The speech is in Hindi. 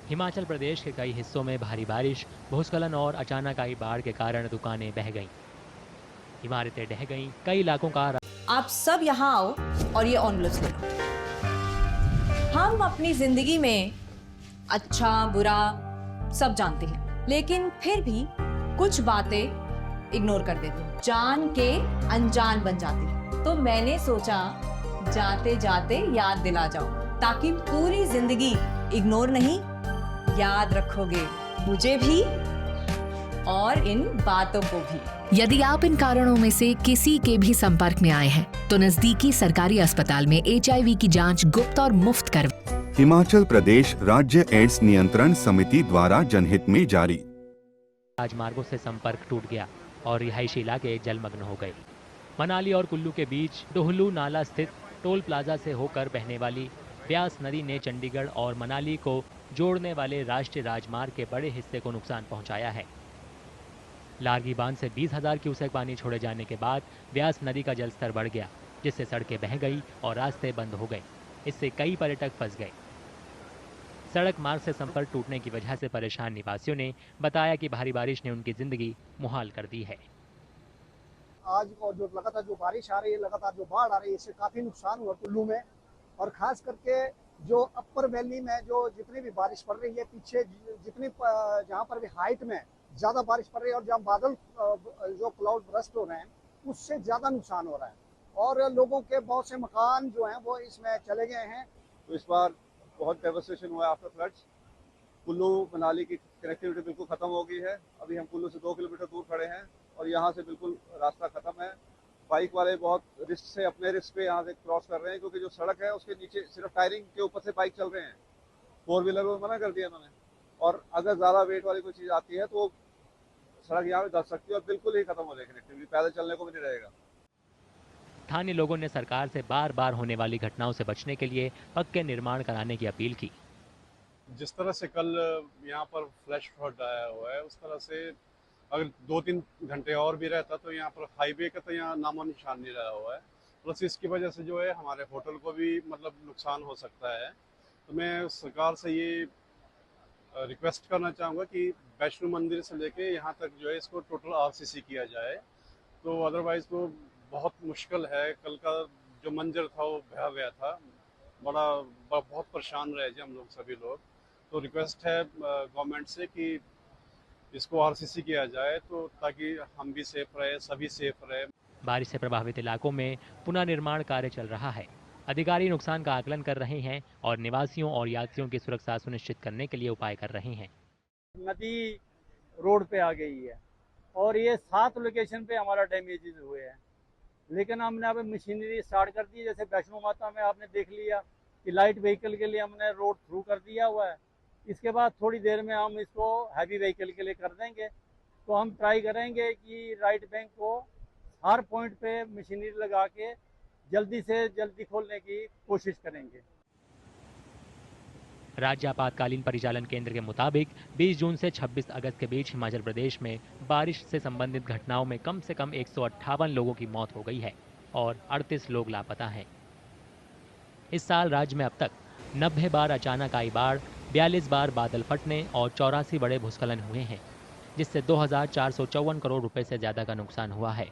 हिमाचल प्रदेश के कई हिस्सों में भारी बारिश, भूस्खलन और अचानक आई बाढ़ के कारण दुकानें बह गईं, इमारतें ढह गईं, कई इलाकों का आप सब यहाँ आओ और ये ऑनवलप्स ले लो। हम अपनी जिंदगी में अच्छा बुरा सब जानते हैं, लेकिन फिर भी कुछ बातें इग्नोर कर देते हैं, जान के अनजान बन जाती हैं। तो मैंने सोचा जाते जाते याद दिला जाओ, ताकि पूरी जिंदगी इग्नोर नहीं, याद रखोगे मुझे भी और इन बातों को भी। यदि आप इन कारणों में से किसी के भी संपर्क में आए हैं तो नजदीकी सरकारी अस्पताल में HIV की जांच गुप्त और मुफ्त कर। हिमाचल प्रदेश राज्य एड्स नियंत्रण समिति द्वारा जनहित में जारी। राजमार्गों से संपर्क टूट गया और रिहायशी इलाके जलमग्न हो गए। मनाली और कुल्लू के बीच डोहलू नाला स्थित टोल प्लाजा से होकर बहने वाली ब्यास नदी ने चंडीगढ़ और मनाली को जोड़ने वाले राष्ट्रीय राजमार्ग के बड़े हिस्से को नुकसान पहुंचाया है। लारगी बांध से 20,000 क्यूसेक पानी छोड़े जाने के बाद ब्यास नदी का जलस्तर बढ़ गया, जिससे सड़कें बह गई और रास्ते बंद हो गए। इससे कई पर्यटक फंस गए। सड़क मार्ग से संपर्क टूटने की वजह से परेशान निवासियों ने बताया कि भारी बारिश ने उनकी जिंदगी मुहाल कर दी है। आज और जो लगातार जो बारिश आ रही है, लगातार जो बाढ़ आ रही है, इससे काफी नुकसान हुआ कुल्लू में। और खास करके जो अपर वैली में जो जितनी भी बारिश पड़ रही है, पीछे जितनी जहाँ पर भी हाइट में ज्यादा बारिश पड़ रही है और जहाँ बादल जो क्लाउड ब्रस्ट हो रहे हैं, उससे ज्यादा नुकसान हो रहा है और लोगों के बहुत से मकान जो हैं वो इसमें चले गए हैं। तो इस बार बहुत डेवस्टेशन हुआ है आफ्टर फ्लड्स। कुल्लू मनाली की कनेक्टिविटी बिल्कुल खत्म हो गई है। अभी हम कुल्लू से 2 किलोमीटर दूर खड़े हैं और यहाँ से बिल्कुल रास्ता खत्म है। बाइक वाले बहुत रिस्क से, अपने रिस्क पे यहाँ से क्रॉस कर रहे हैं, क्योंकि जो सड़क है उसके नीचे सिर्फ टायरिंग के ऊपर से बाइक चल रहे हैं। 4 व्हीलर को मना कर दिया उन्होंने, और अगर ज़्यादा वेट वाली कोई चीज़ आती है तो सड़क यहाँ पे धस सकती है और बिल्कुल ही खत्म हो जाएगी कनेक्टिविटी, पैदल चलने को भी नहीं रहेगा। स्थानीय लोगों ने सरकार से बार बार होने वाली घटनाओं से बचने के लिए पक्के निर्माण कराने की अपील की। जिस तरह से कल यहाँ पर फ्लैश फ्लड आया हुआ है, उस तरह से अगर 2-3 घंटे और भी रहता तो यहाँ पर हाईवे का तो यहाँ नामो निशान नहीं रहा हुआ है। प्लस इसकी वजह से जो है हमारे होटल को भी मतलब नुकसान हो सकता है। तो मैं सरकार से ये रिक्वेस्ट करना चाहूँगा कि वैष्णो मंदिर से लेके यहाँ तक जो है इसको टोटल RCC किया जाए, तो अदरवाइज़ तो बहुत मुश्किल है। कल का जो मंजर था वो भयावह था, बहुत परेशान रहे थे हम लोग सभी लोग। तो रिक्वेस्ट है गवर्नमेंट से कि इसको RCC किया जाए, तो ताकि हम भी सेफ रहे, सभी सेफ रहे। बारिश से प्रभावित इलाकों में पुनर्निर्माण कार्य चल रहा है। अधिकारी नुकसान का आकलन कर रहे हैं और निवासियों और यात्रियों की सुरक्षा सुनिश्चित करने के लिए उपाय कर रहे हैं। नदी रोड पे आ गई है और ये 7 लोकेशन पे हमारा डैमेजेस हुए हैं, लेकिन हमने अब मशीनरी स्टार्ट कर दी। जैसे वैष्णो माता में आपने देख लिया कि लाइट व्हीकल के लिए हमने रोड थ्रू कर दिया हुआ है। इसके बाद थोड़ी देर में हम इसको हैवी व्हीकल के लिए कर देंगे। तो हम ट्राई करेंगे कि राइट बैंक को हर पॉइंट पे मशीनरी लगा के जल्दी से जल्दी खोलने की कोशिश करेंगे। राज्य आपातकालीन परिचालन केंद्र के मुताबिक 20 जून से 26 अगस्त के बीच हिमाचल प्रदेश में बारिश से संबंधित घटनाओं में कम से कम 158 लोगों की मौत हो गई है और 38 लोग लापता हैं। इस साल राज्य में अब तक 90 बार अचानक आई बाढ़, 42 बार बादल फटने और 84 बड़े भूस्खलन हुए हैं, जिससे 2,454 करोड़ रुपए से ज्यादा का नुकसान हुआ है।